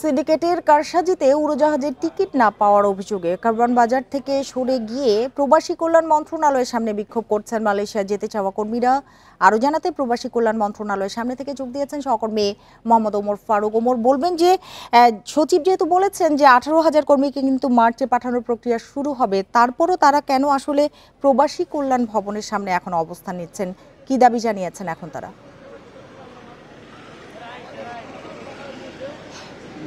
সিন্ডিকেটের কারসাজিতে উড়োজাহাজের টিকিট না পাওয়ার অভিযোগে কারওয়ান বাজার থেকে সরে গিয়ে প্রবাসী কল্যাণ মন্ত্রণালয়ের সামনে বিক্ষোভ করছেন মালয়েশিয়া যেতে চাওয়া কর্মীরা। আরো জানাতে প্রবাসী কল্যাণ মন্ত্রণালয়ের সামনে থেকে যোগ দিয়েছেন সহকর্মী মোহাম্মদ ওমর ফারুক। ওমর, বলবেন যে সচিব যেহেতু বলেছেন যে 18,000 কর্মীকে কিন্তু মার্চে পাঠানোর প্রক্রিয়া শুরু হবে, তারপরও তারা কেন আসলে প্রবাসী কল্যাণ ভবনের সামনে এখন অবস্থান নিচ্ছেন? কি দাবি জানিয়েছেন এখন তারা?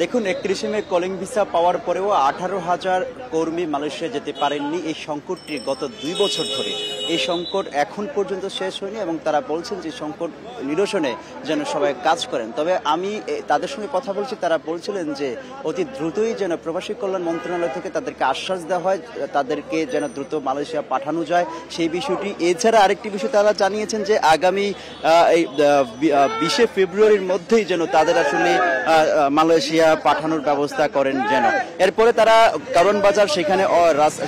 দেখুন, 31 মে কলিং ভিসা পাওয়ার পরেও 18,000 কর্মী মালয়েশিয়া যেতে পারেননি। এই সংকটটি গত 2 বছর ধরে, এই সংকট এখন পর্যন্ত শেষ হয়নি এবং তারা বলছেন যে সংকট নিরসনে যেন সবাই কাজ করেন। তবে আমি তাদের সঙ্গে কথা বলছি, তারা বলছিলেন যে অতি দ্রুতই যেন প্রবাসী কল্যাণ মন্ত্রণালয় থেকে তাদেরকে আশ্বাস দেওয়া হয়, তাদেরকে যেন দ্রুত মালয়েশিয়া পাঠানো যায় সেই বিষয়টি। এছাড়া আরেকটি বিষয় তারা জানিয়েছেন যে আগামী 20 ফেব্রুয়ারির মধ্যেই যেন তাদের আসলে মালয়েশিয়া পাঠানোর ব্যবস্থা করেন যেন। এরপরে তারা কারওয়ান বাজার সেখানে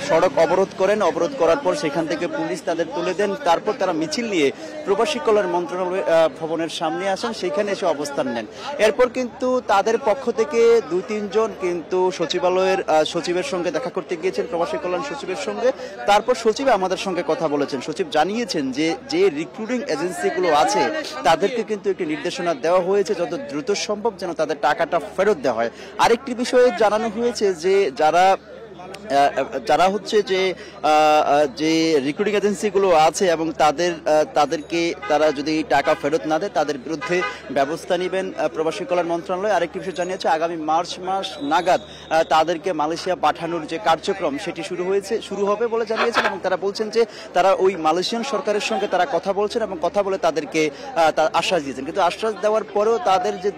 সড়ক অবরোধ করেন। অবরোধ করার পর সেখান থেকে পুলিশ তাদের তুলে দেন। তারপর তারা মিছিল নিয়ে প্রবাসী কল্যাণ মন্ত্রণালয় ভবনের সামনে আসেন, সেখানে এসে অবস্থান নেন। এরপর কিন্তু তাদের পক্ষ থেকে 2-3 জন কিন্তু সচিবালয়ের সচিবের সঙ্গে দেখা করতে গিয়েছেন, প্রবাসী কল্যাণ সচিবের সঙ্গে। তারপর সচিব আমাদের সঙ্গে কথা বলেছেন। সচিব জানিয়েছেন যে রিক্রুটিং এজেন্সিগুলো আছে তাদেরকে কিন্তু একটি নির্দেশনা দেওয়া হয়েছে যত দ্রুত সম্ভব যেন তাদের টাকাটা ফেরত দেওয়া হয়। আরেকটি বিষয়ে জানানো হয়েছে যে যারা হচ্ছে যে রিক্রুটিং এজেন্সিগুলো আছে এবং তাদেরকে তারা যদি টাকা ফেরত না দেয় তাদের বিরুদ্ধে ব্যবস্থা নেবেন প্রবাসী কল্যাণ মন্ত্রণালয়। আরেকটি বিষয় জানিয়েছে আগামী মার্চ মাস নাগাদ তাদেরকে মালয়েশিয়া পাঠানোর যে কার্যক্রম সেটি শুরু হবে বলে জানিয়েছেন এবং তারা বলছেন যে তারা ওই মালয়েশিয়ান সরকারের সঙ্গে তারা কথা বলছেন এবং কথা বলে তাদেরকে আশ্বাস দিয়েছেন। কিন্তু আশ্বাস দেওয়ার পরেও তাদের যে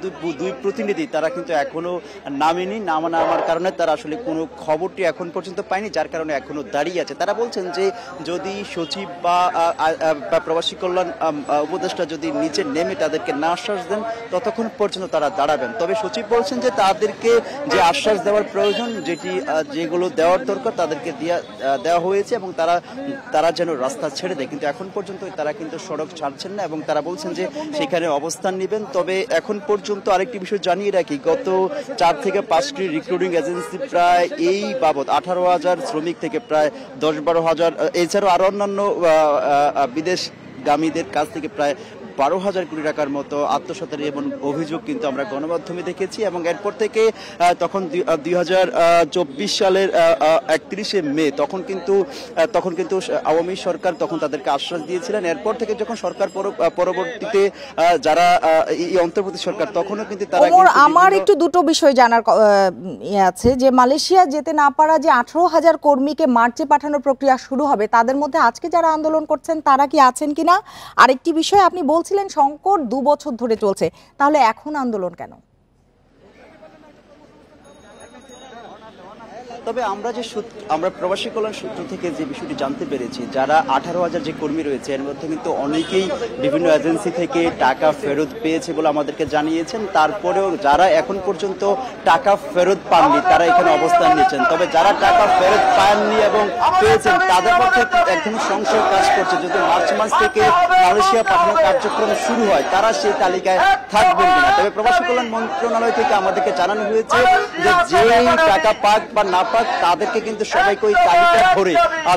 দুই প্রতিনিধি তারা কিন্তু এখনো নামেনি। নামার কারণে তারা আসলে কোনো খবরটি এখন পর্যন্ত পায়নি, যার কারণে এখনো দাঁড়িয়ে আছে। তারা বলছেন যে যদি সচিব বা প্রবাসী কল্যাণ উপদেষ্টা যদি নিচে নেমে তাদেরকে না আশ্বাস দেন ততক্ষণ পর্যন্ত তারা দাঁড়াবেন। তবে সচিব বলছেন যে তাদেরকে যে আশ্বাস দেওয়ার প্রয়োজন, যেগুলো দেওয়ার দরকার তাদেরকে দেওয়া হয়েছে এবং তারা যেন রাস্তা ছেড়ে দেয়। কিন্তু এখন পর্যন্ত তারা কিন্তু সড়ক ছাড়ছেন না এবং তারা বলছেন যে সেখানে অবস্থান নেবেন। তবে এখন পর্যন্ত আরেকটি বিষয় জানিয়ে রাখি, গত 4 থেকে 5টি রিক্রুটিং এজেন্সি প্রায় এই বাবদ 18,000 শ্রমিক থেকে প্রায় 10-12 হাজার, এছাড়াও আরো অন্যান্য বিদেশগামীদের কাছ থেকে প্রায় 12,000 কোটি টাকার মতো আত্মসাতের এমন অভিযোগ কিন্তু আমরা গণমাধ্যমে দেখেছি। এবং এরপর থেকে তখন 2024 সালের 31 মে তখন কিন্তু আওয়ামী সরকার তখন তাদেরকে আশ্বাস দিয়েছিলেন। এরপর থেকে যখন সরকার পরবর্তীতে যারা এই অন্তর্বর্তী সরকার তখনও কিন্তু তারা আমার একটু দুটো বিষয় জানার আছে যে মালয়েশিয়া যেতে না পারা যে 18,000 কর্মীকে মার্চে পাঠানোর প্রক্রিয়া শুরু হবে, তাদের মধ্যে আজকে যারা আন্দোলন করছেন তারা কি আছেন কিনা? আরেকটি বিষয়, আপনি বলছিলেন সংকট 2 বছর ধরে চলছে, তাহলে এখন আন্দোলন কেন? তবে আমরা প্রবাসী কল্যাণ সূত্র থেকে যে বিষয়টি জানতে পেরেছি, যারা 18,000 যে কর্মী রয়েছে এর মধ্যে কিন্তু অনেকেই বিভিন্ন এজেন্সি থেকে টাকা ফেরত পেয়েছে বলে আমাদেরকে জানিয়েছেন। তারপরেও যারা এখন পর্যন্ত টাকা ফেরত পাননি তারা এখানে অবস্থান নিচ্ছেন। তবে যারা টাকা ফেরত পাননি এবং পেয়েছেন তাদের মধ্যে একদম সংশয় কাজ করছে, যদি মার্চ মাস থেকে মালয়েশিয়া পাঠানোর কার্যক্রম শুরু হয় তারা সেই তালিকায় থাকবেন কিনা। তবে প্রবাসী কল্যাণ মন্ত্রণালয় থেকে আমাদেরকে জানানো হয়েছে যে টাকা পাক বা না তাদেরকে কিন্তু সবাইকে ওই তালিকা ধরে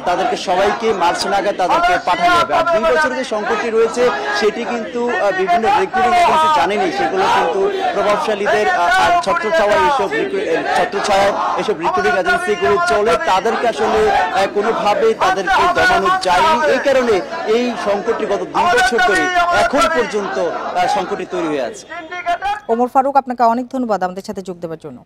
তাদেরকে সবাইকে মার্চ নাগাদ তাদেরকে পাঠানো হবে। আর 2 বছরের যে সংকটটি রয়েছে সেটি কিন্তু বিভিন্ন রিক্রুটিং এজেন্সি জানেনি, সেগুলো কিন্তু প্রভাবশালীদের ছত্রছায়ায় এসব রিক্রুটিং এজেন্সিগুলো চলে, তাদেরকে আসলে কোনোভাবেই তাদেরকে দমানো যায়নি। এই কারণে এই সংকটটি গত 2 বছর ধরে এখন পর্যন্ত সংকটটি তৈরি হয়ে আছে। ওমর ফারুক, আপনাকে অনেক ধন্যবাদ আমাদের সাথে যোগ দেওয়ার জন্য।